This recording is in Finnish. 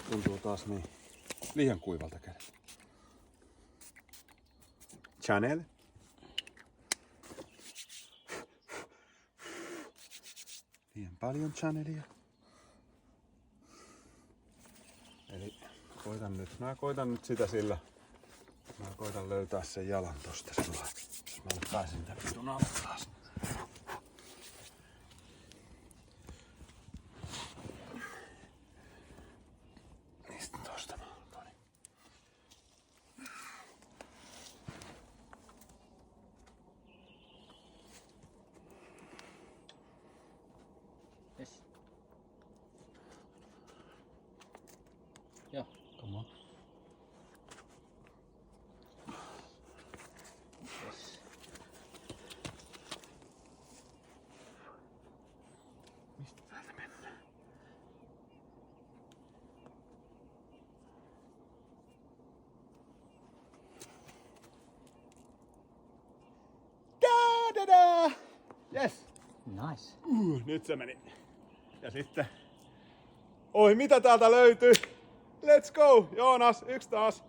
Tuntuu taas niin liian kuivalta kädellä. Chanel. Liian paljon Chanelia. Eli mä koitan nyt sitä sillä. Mä koitan löytää sen jalan tosta sillä. Jos mä nyt pääsin tän vitun alle taas. Mistä tosta mä otan? Yes. Yeah, come on. Yes. Mistä täältä mennään? Da-da-da! Yes! Nice. Nyt se meni. Ja sitten... Oi, mitä täältä löytyy? Let's go! Joonas, yksi taas.